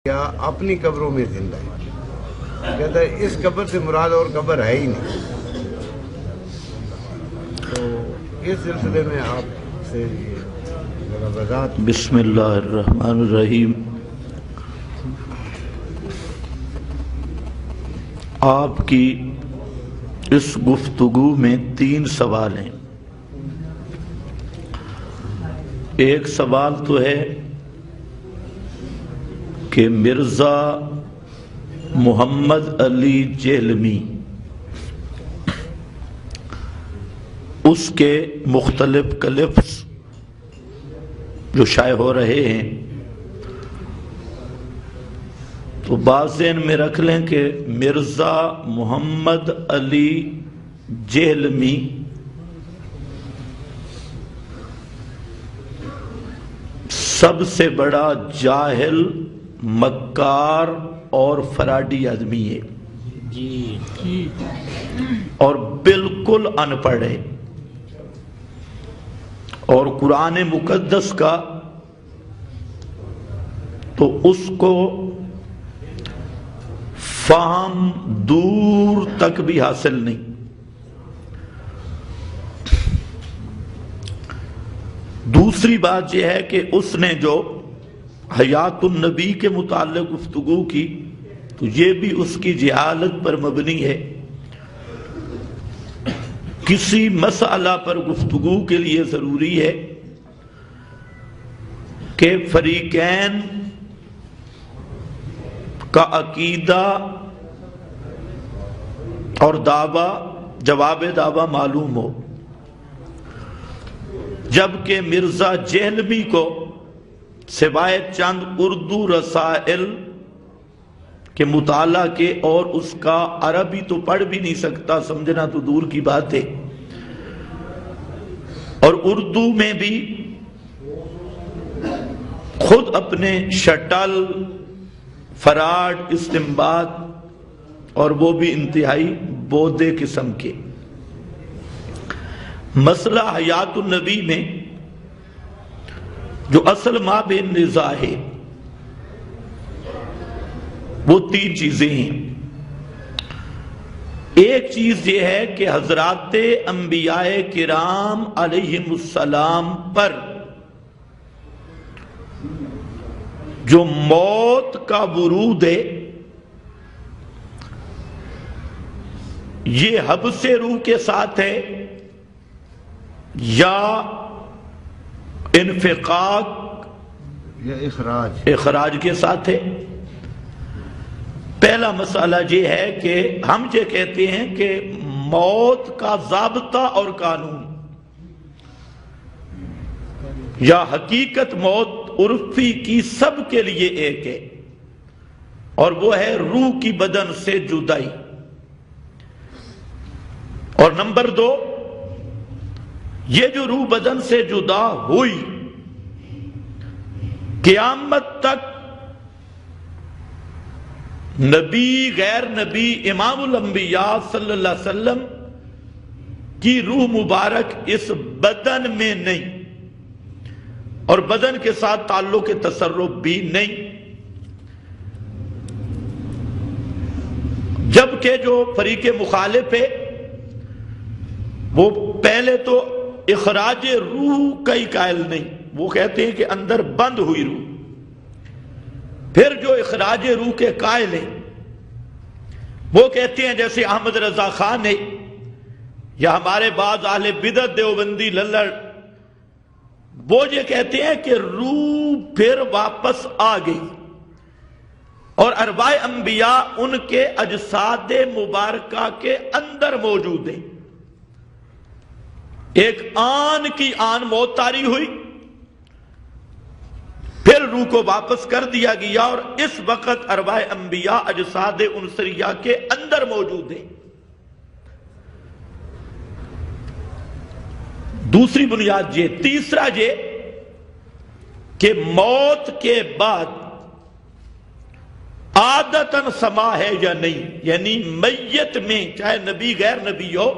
کیا اپنی قبروں میں زندہ ہے؟ کہتا ہے اس قبر سے مراد اور قبر ہے ہی نہیں۔ تو اس سلسلے میں آپ سے وضاحت۔ بسم اللہ الرحمن الرحیم۔ آپ کی اس گفتگو میں 3 سوال ہیں۔ ایک سوال تو ہے کہ مرزا محمد علی جہلمی اس کے مختلف کلپس جو شائع ہو رہے ہیں تو بات ذہن میں رکھ لیں کہ مرزا محمد علی جہلمی سب سے بڑا جاہل، مکار اور فراڈی آدمی ہے جی، اور بالکل ان پڑھ ہے، اور قرآن مقدس کا تو اس کو فہم دور تک بھی حاصل نہیں۔ دوسری بات یہ ہے کہ اس نے جو حیات النبی کے متعلق گفتگو کی تو یہ بھی اس کی جہالت پر مبنی ہے۔ کسی مسئلہ پر گفتگو کے لیے ضروری ہے کہ فریقین کا عقیدہ اور دعویٰ، جواب دعویٰ معلوم ہو، جبکہ مرزا جہلمی کو سوائے چند اردو رسائل کے مطالعہ کے اور اس کا عربی تو پڑھ بھی نہیں سکتا، سمجھنا تو دور کی بات ہے، اور اردو میں بھی خود اپنے شٹل، فراڈ، استنباط اور وہ بھی انتہائی بودے قسم کے۔ مسئلہ حیات النبی میں جو اصل مابین نزاع ہے وہ 3 چیزیں ہیں۔ ایک چیز یہ ہے کہ حضرات انبیاء کرام علیہم السلام پر جو موت کا ورود ہے یہ حبس روح کے ساتھ ہے یا انفقاق یا اخراج کے ساتھ ہے۔ پہلا مسئلہ یہ ہے کہ ہم یہ کہتے ہیں کہ موت کا ضابطہ اور قانون یا حقیقت موت عرفی کی سب کے لیے ایک ہے، اور وہ ہے روح کی بدن سے جدائی۔ اور نمبر 2، یہ جو روح بدن سے جدا ہوئی قیامت تک نبی، غیر نبی، امام الانبیاء صلی اللہ علیہ وسلم کی روح مبارک اس بدن میں نہیں، اور بدن کے ساتھ تعلق تصرف بھی نہیں۔ جبکہ جو فریق مخالف ہے وہ پہلے تو اخراج روح کا ہی قائل نہیں، وہ کہتے ہیں کہ اندر بند ہوئی روح۔ پھر جو اخراج روح کے قائل ہیں وہ کہتے ہیں جیسے احمد رضا خان ہے یا ہمارے بعض اہل بدعت دیوبندی للڑ، وہ یہ کہتے ہیں کہ روح پھر واپس آ گئی اور ارواح انبیاء ان کے اجساد مبارکہ کے اندر موجود ہیں۔ ایک آن کی آن موت طاری ہوئی، پھر روح کو واپس کر دیا گیا، اور اس وقت ارواح انبیاء اجساد عنصریہ کے اندر موجود ہیں۔ دوسری بنیاد یہ۔ تیسرا یہ کہ موت کے بعد عادتاً سما ہے یا نہیں، یعنی میت میں چاہے نبی غیر نبی ہو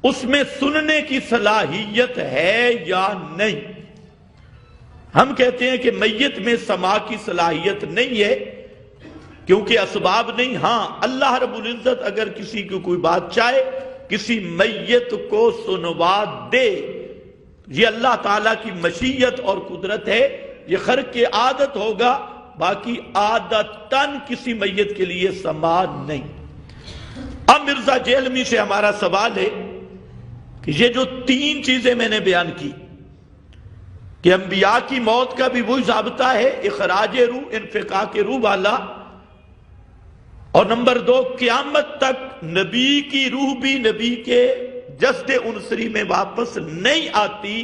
اس میں سننے کی صلاحیت ہے یا نہیں۔ ہم کہتے ہیں کہ میت میں سماع کی صلاحیت نہیں ہے کیونکہ اسباب نہیں. ہاں اللہ رب العزت اگر کسی کو کوئی بات چاہے کسی میت کو سنوا دے، یہ اللہ تعالیٰ کی مشیت اور قدرت ہے، یہ خرق کی عادت ہوگا، باقی عادتاً کسی میت کے لیے سماع نہیں. اب مرزا جیلمی سے ہمارا سوال ہے کہ یہ جو 3 چیزیں میں نے بیان کی کہ انبیاء کی موت کا بھی وہی ضابطہ ہے، اخراج روح، انفقاق روح والا، اور نمبر 2 قیامت تک نبی کی روح بھی نبی کے جسد عنصری میں واپس نہیں آتی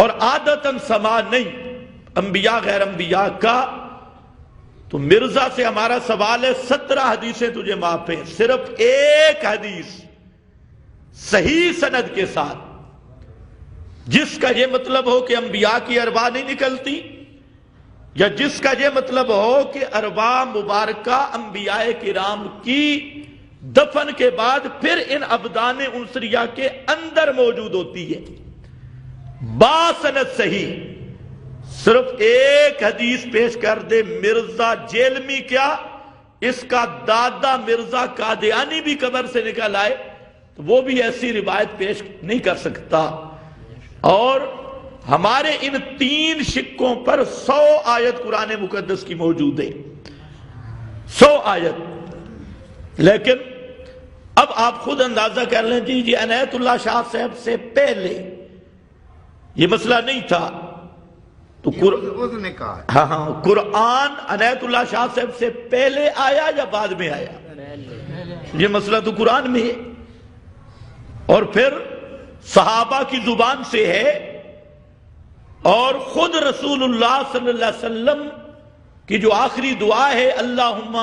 اور عادتاً سماع نہیں انبیاء غیر انبیاء کا. تو مرزا سے ہمارا سوال ہے 17 حدیثیں تجھے معاف ہیں، صرف ایک حدیث صحیح سند کے ساتھ جس کا یہ مطلب ہو کہ انبیاء کی ارواح نہیں نکلتی، یا جس کا یہ مطلب ہو کہ ارواح مبارکہ انبیاء کرام کی دفن کے بعد پھر ان ابدان عنصریہ کے اندر موجود ہوتی ہے باسند صحیح. صرف ایک حدیث پیش کر دے. مرزا جیلمی کیا اس کا دادا مرزا قادیانی بھی قبر سے نکل آئے تو وہ بھی ایسی روایت پیش نہیں کر سکتا. اور ہمارے ان 3 سکوں پر 100 آیت قرآن مقدس کی موجود ہے، 100 آیت. لیکن اب آپ خود اندازہ کر لیں جی عنایت اللہ شاہ صاحب سے پہلے یہ مسئلہ نہیں تھا تو ہاں قرآن عنایت اللہ شاہ صاحب سے پہلے آیا یا بعد میں آیا؟ یہ مسئلہ تو قرآن میں ہے اور پھر صحابہ کی زبان سے ہے اور خود رسول اللہ صلی اللہ علیہ وسلم کی جو آخری دعا ہے اللہم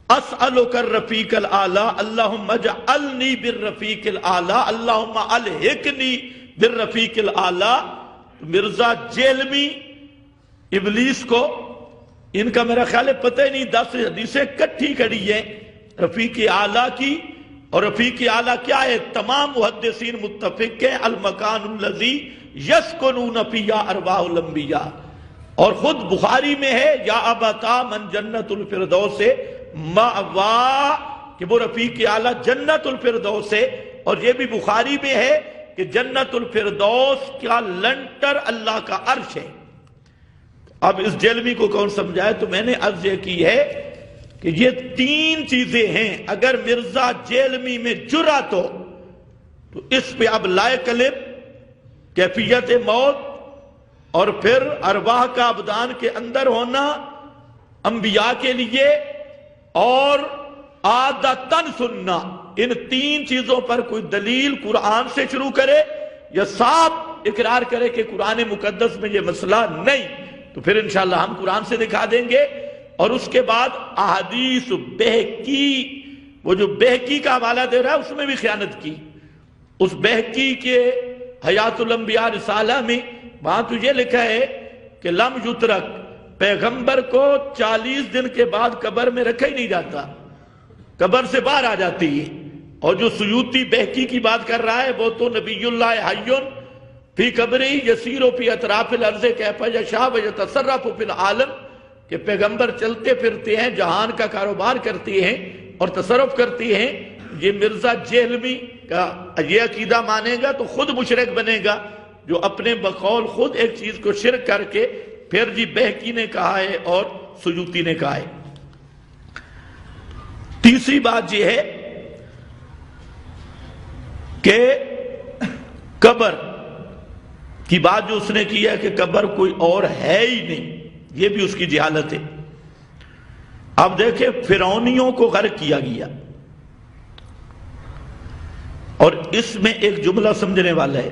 اسألک الرفیق الاعلی اللہم اجعلنی بالرفیق الاعلی اللہم الحقنی بالرفیق الاعلی. مرزا جیلمی ابلیس کو ان کا میرا خیال ہے پتہ ہی نہیں 10 حدیثیں کٹھی کڑی ہیں رفیق اعلیٰ کی. اور رفیق اعلیٰ کیا ہے؟ تمام محدثین متفق ہیں المکان الذی یسکنون فیہ ارواح الانبیاء. اور خود بخاری میں ہے یا ابتا من جنت الفردوس مأوا کہ وہ رفیق اعلیٰ جنت الفردوس ہے. اور یہ بھی بخاری میں ہے کہ جنت الفردوس کا لنٹر اللہ کا عرش ہے. اب اس جیلمی کو کون سمجھائے؟ تو میں نے عرض یہ کی ہے کہ یہ 3 چیزیں ہیں. اگر مرزا جیلمی میں جرأت ہو تو اس پہ اب لائے قلب کیفیت موت اور پھر ارواح کا ابدان کے اندر ہونا انبیاء کے لیے اور عادتاً سننا، ان 3 چیزوں پر کوئی دلیل قرآن سے شروع کرے یا صاف اقرار کرے کہ قرآن مقدس میں یہ مسئلہ نہیں تو پھر انشاءاللہ ہم قرآن سے دکھا دیں گے. اور اس کے بعد احادیث بہقی، وہ جو بہقی کا حوالہ دے رہا ہے اس میں بھی خیانت کی. اس بہقی کے حیات الانبیاء رسالہ میں وہاں تو یہ لکھا ہے کہ لم یترک، پیغمبر کو 40 دن کے بعد قبر میں رکھا ہی نہیں جاتا، قبر سے باہر آ جاتی ہے. اور جو سیوطی بہقی کی بات کر رہا ہے وہ تو نبی اللہ حیون فی قبری یسیر فی اطراف الارض کیف یشاء ویتصرف فی العالم کہ پیغمبر چلتے پھرتے ہیں، جہان کا کاروبار کرتے ہیں اور تصرف کرتے ہیں. یہ مرزا جیلمی کا یہ عقیدہ مانے گا تو خود مشرک بنے گا جو اپنے بقول خود ایک چیز کو شرک کر کے پھر جی بہقی نے کہا ہے اور سیوطی نے کہا ہے. تیسری بات یہ ہے کہ قبر کی بات جو اس نے کی ہے کہ قبر کوئی اور ہے ہی نہیں، یہ بھی اس کی جہالت ہے. اب دیکھیں فرعونیوں کو غرق کیا گیا اور اس میں ایک جملہ سمجھنے والا ہے.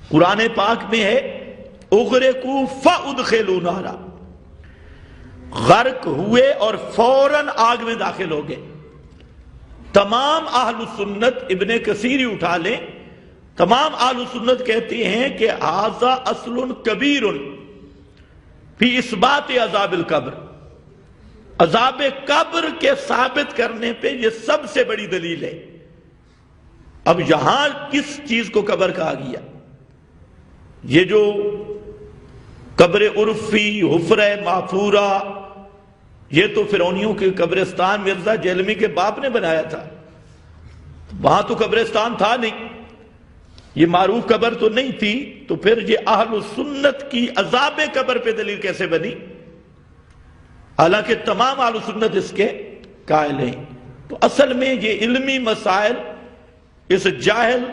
قرآن پاک میں ہے اغرقوا فادخلوا نارا، غرق ہوئے اور فوراً آگ میں داخل ہو گئے. تمام اہل سنت ابن کثیر اٹھا لیں، تمام اہل سنت کہتے ہیں کہ ھذا اصل کبیر فی اثبات عذاب القبر، عذاب قبر کے ثابت کرنے پہ یہ سب سے بڑی دلیل ہے. اب یہاں کس چیز کو قبر کہا گیا؟ یہ جو قبر عرفی، حفرہ محفورہ، یہ تو فرعونیوں کے قبرستان مرزا جہلمی کے باپ نے بنایا تھا، وہاں تو قبرستان تھا نہیں، یہ معروف قبر تو نہیں تھی، تو پھر یہ اہل سنت کی عذاب قبر پہ دلیل کیسے بنی؟ حالانکہ تمام اہل سنت اس کے قائل ہیں۔ تو اصل میں یہ علمی مسائل اس جاہل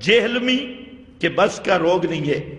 جہلمی کے بس کا روگ نہیں ہے۔